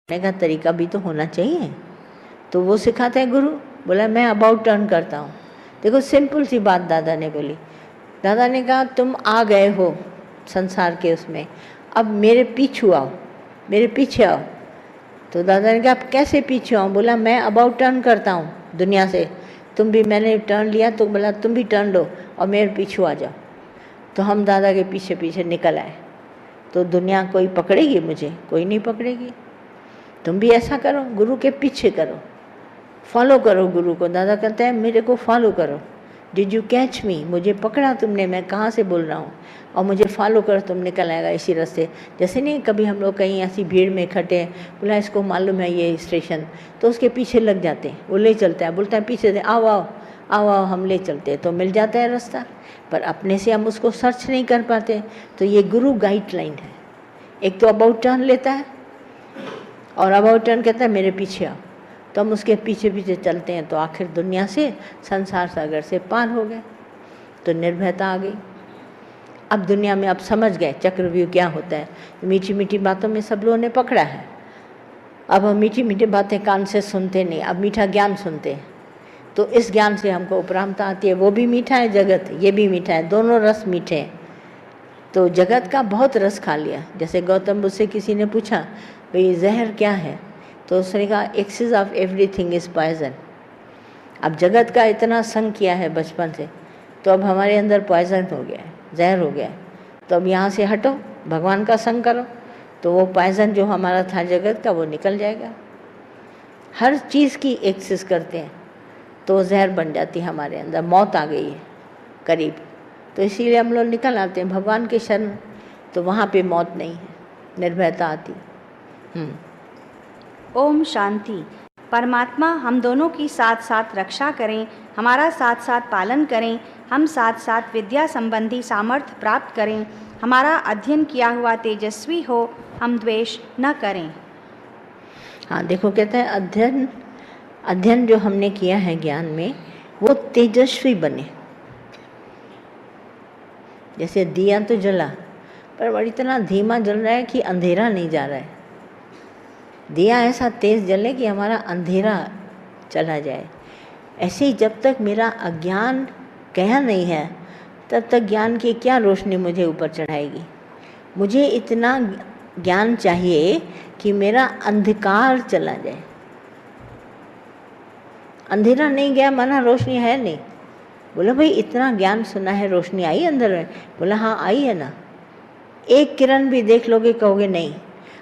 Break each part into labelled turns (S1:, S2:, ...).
S1: करने का तरीका भी तो होना चाहिए। तो वो सिखाते हैं गुरु। बोला मैं अबाउट टर्न करता हूँ। देखो सिंपल सी बात दादा ने बोली। दादा ने कहा तुम आ गए हो संसार के उसमें, अब मेरे पीछे आओ, मेरे पीछे आओ। तो दादा ने कहा आप कैसे पीछे आओ? बोला मैं अबाउट टर्न करता हूँ दुनिया से, तुम भी, मैंने टर्न लिया तो बोला तुम भी टर्न लो और मेरे पीछे आ जाओ। तो हम दादा के पीछे पीछे निकल आए। तो दुनिया कोई पकड़ेगी मुझे? कोई नहीं पकड़ेगी। तुम भी ऐसा करो, गुरु के पीछे करो, फॉलो करो गुरु को। दादा कहते हैं मेरे को फॉलो करो। डिड यू कैच मी? मुझे पकड़ा तुमने, मैं कहाँ से बोल रहा हूँ, और मुझे फॉलो करो, तुम निकल आएगा इसी रास्ते। जैसे नहीं कभी हम लोग कहीं ऐसी भीड़ में इकट्ठे, बोला इसको मालूम है ये स्टेशन, तो उसके पीछे लग जाते हैं, वो ले चलता है, बोलता है पीछे से आओ आओ आओ आओ, हम ले चलते हैं, तो मिल जाता है रास्ता। पर अपने से हम उसको सर्च नहीं कर पाते। तो ये गुरु गाइडलाइन है। एक तो अबाउट टर्न लेता है और अबाउट टर्न कहता है मेरे पीछे आओ, तो हम उसके पीछे पीछे चलते हैं। तो आखिर दुनिया से, संसार सागर से पार हो गए, तो निर्भयता आ गई। अब दुनिया में अब समझ गए चक्रव्यूह क्या होता है। मीठी मीठी बातों में सब लोगों ने पकड़ा है। अब हम मीठी मीठी बातें कान से सुनते नहीं, अब मीठा ज्ञान सुनते हैं। तो इस ज्ञान से हमको उपरामता आती है। वो भी मीठा है जगत, ये भी मीठा है, दोनों रस मीठे हैं। तो जगत का बहुत रस खा लिया। जैसे गौतम बुद्ध से किसी ने पूछा भाई जहर क्या है, तो उसने कहा excess of everything is poison. अब जगत का इतना संग किया है बचपन से, तो अब हमारे अंदर पॉइजन हो गया है, जहर हो गया है। तो अब यहाँ से हटो, भगवान का संग करो, तो वो पॉइजन जो हमारा था जगत का वो निकल जाएगा। हर चीज़ की एक्सेस करते हैं तो जहर बन जाती है हमारे अंदर, मौत आ गई है करीब, तो इसीलिए हम लोग निकल आते हैं भगवान के शरण। तो वहाँ पे मौत नहीं है, निर्भयता आती।
S2: ओम शांति। परमात्मा हम दोनों की साथ साथ रक्षा करें, हमारा साथ साथ पालन करें, हम साथ साथ विद्या संबंधी सामर्थ्य प्राप्त करें, हमारा अध्ययन किया हुआ तेजस्वी हो, हम द्वेष न करें।
S1: हाँ देखो, कहते हैं अध्ययन जो हमने किया है ज्ञान में, वो तेजस्वी बने। जैसे दिया तो जला, पर वो इतना धीमा जल रहा है कि अंधेरा नहीं जा रहा है। दिया ऐसा तेज जले कि हमारा अंधेरा चला जाए। ऐसे ही जब तक मेरा अज्ञान गया नहीं है, तब तक ज्ञान की क्या रोशनी मुझे ऊपर चढ़ाएगी। मुझे इतना ज्ञान चाहिए कि मेरा अंधकार चला जाए। अंधेरा नहीं गया माना रोशनी है नहीं। बोला भाई इतना ज्ञान सुना है, रोशनी आई अंदर में? बोला हाँ आई है ना। एक किरण भी देख लोगे कहोगे नहीं।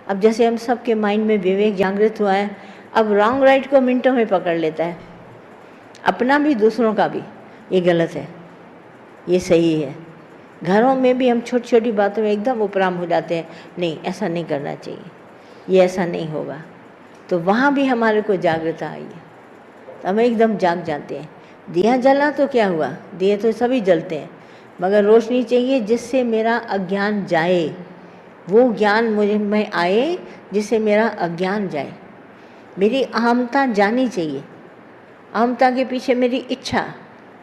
S1: अब जैसे हम सबके माइंड में विवेक जागृत हुआ है, अब रॉन्ग राइट को मिनटों में पकड़ लेता है, अपना भी दूसरों का भी। ये गलत है, ये सही है। घरों में भी हम छोटी छोटी बातों में एकदम उपराम हो जाते हैं, नहीं ऐसा नहीं करना चाहिए, ये ऐसा नहीं होगा। तो वहाँ भी हमारे को जागृतता आई है, तो हम एकदम जाग जाते हैं। दिया जला तो क्या हुआ, दिए तो सभी जलते हैं, मगर रोशनी चाहिए जिससे मेरा अज्ञान जाए। वो ज्ञान मुझे में आए जिससे मेरा अज्ञान जाए। मेरी अहमता जानी चाहिए। अहमता के पीछे मेरी इच्छा,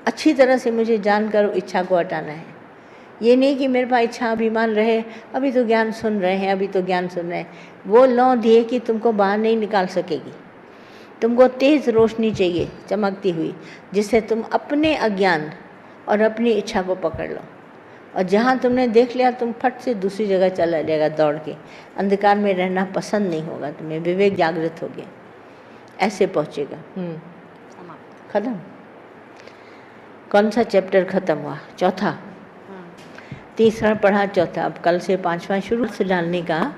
S1: अच्छी तरह से मुझे जानकर इच्छा को हटाना है। ये नहीं कि मेरे पास इच्छा अभिमान रहे, अभी तो ज्ञान सुन रहे हैं, अभी तो ज्ञान सुन रहे हैं। वो लौ दिए कि तुमको बाहर नहीं निकाल सकेगी। तुमको तेज़ रोशनी चाहिए चमकती हुई, जिससे तुम अपने अज्ञान और अपनी इच्छा को पकड़ लो। और जहाँ तुमने देख लिया, तुम फट से दूसरी जगह चला जाएगा दौड़ के। अंधकार में रहना पसंद नहीं होगा तुम्हें, विवेक जागृत हो गया, ऐसे पहुँचेगा। खत्म। कौन सा चैप्टर खत्म हुआ? चौथा। तीसरा पढ़ा, चौथा। अब कल से पांचवा शुरू से डालने का।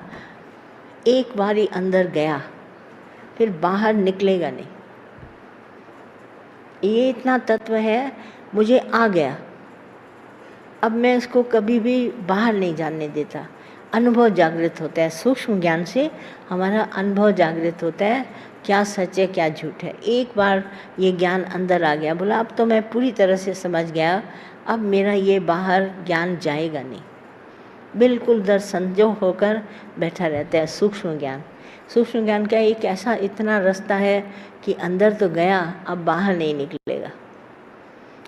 S1: एक बार ही अंदर गया फिर बाहर निकलेगा नहीं। ये इतना तत्व है, मुझे आ गया, अब मैं इसको कभी भी बाहर नहीं जानने देता। अनुभव जागृत होता है, सूक्ष्म ज्ञान से हमारा अनुभव जागृत होता है, क्या सच है क्या झूठ है। एक बार ये ज्ञान अंदर आ गया, बोला अब तो मैं पूरी तरह से समझ गया, अब मेरा ये बाहर ज्ञान जाएगा नहीं। बिल्कुल दर्शन जो होकर बैठा रहता है सूक्ष्म ज्ञान। सूक्ष्म ज्ञान का एक ऐसा इतना रास्ता है कि अंदर तो गया, अब बाहर नहीं निकलेगा,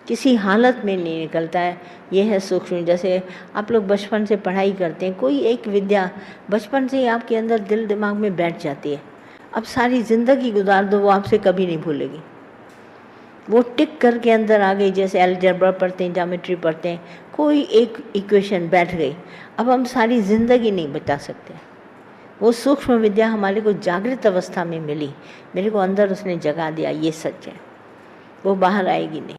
S1: किसी हालत में नहीं निकलता है। ये है सूक्ष्म। जैसे आप लोग बचपन से पढ़ाई करते हैं, कोई एक विद्या बचपन से ही आपके अंदर दिल दिमाग में बैठ जाती है। अब सारी ज़िंदगी गुजार दो, वो आपसे कभी नहीं भूलेगी। वो टिक करके अंदर आ गई, जैसे अलजेब्रा पढ़ते हैं, ज्योमेट्री पढ़ते हैं, कोई एक इक्वेशन बैठ गई, अब हम सारी ज़िंदगी नहीं बता सकते। वो सूक्ष्म विद्या हमारे को जागृत अवस्था में मिली, मेरे को अंदर उसने जगा दिया, ये सच है, वो बाहर आएगी नहीं,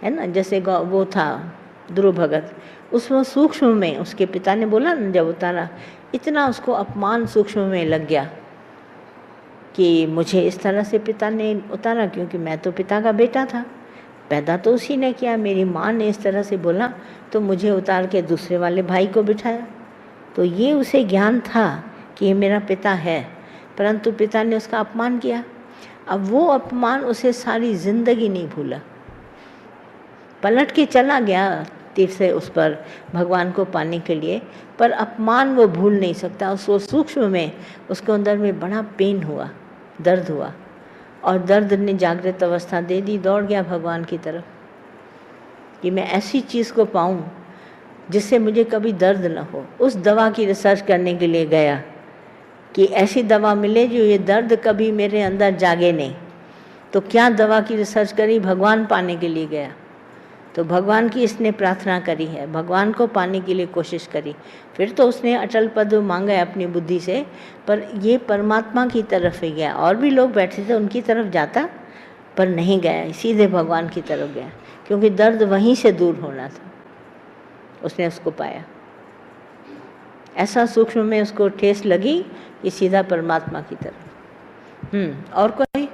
S1: है ना। जैसे वो था ध्रुव भगत, उसमें सूक्ष्म में उसके पिता ने बोला ना, जब उतारा, इतना उसको अपमान सूक्ष्म में लग गया कि मुझे इस तरह से पिता ने उतारा, क्योंकि मैं तो पिता का बेटा था, पैदा तो उसी ने किया, मेरी माँ ने इस तरह से बोला तो मुझे उतार के दूसरे वाले भाई को बिठाया। तो ये उसे ज्ञान था कि ये मेरा पिता है, परंतु पिता ने उसका अपमान किया। अब वो अपमान उसे सारी ज़िंदगी नहीं भूला, पलट के चला गया तीर से उस पर भगवान को पाने के लिए, पर अपमान वो भूल नहीं सकता। उसको सूक्ष्म में उसके अंदर में बड़ा पेन हुआ, दर्द हुआ, और दर्द ने जागृत अवस्था दे दी, दौड़ गया भगवान की तरफ कि मैं ऐसी चीज़ को पाऊं जिससे मुझे कभी दर्द न हो। उस दवा की रिसर्च करने के लिए गया कि ऐसी दवा मिले जो ये दर्द कभी मेरे अंदर जागे नहीं। तो क्या दवा की रिसर्च करी? भगवान पाने के लिए गया। तो भगवान की इसने प्रार्थना करी है, भगवान को पाने के लिए कोशिश करी। फिर तो उसने अटल पद मांगा अपनी बुद्धि से, पर ये परमात्मा की तरफ ही गया। और भी लोग बैठे थे उनकी तरफ जाता, पर नहीं गया, सीधे भगवान की तरफ गया, क्योंकि दर्द वहीं से दूर होना था। उसने उसको पाया, ऐसा सूक्ष्म में उसको ठेस लगी कि सीधा परमात्मा की तरफ। और कोई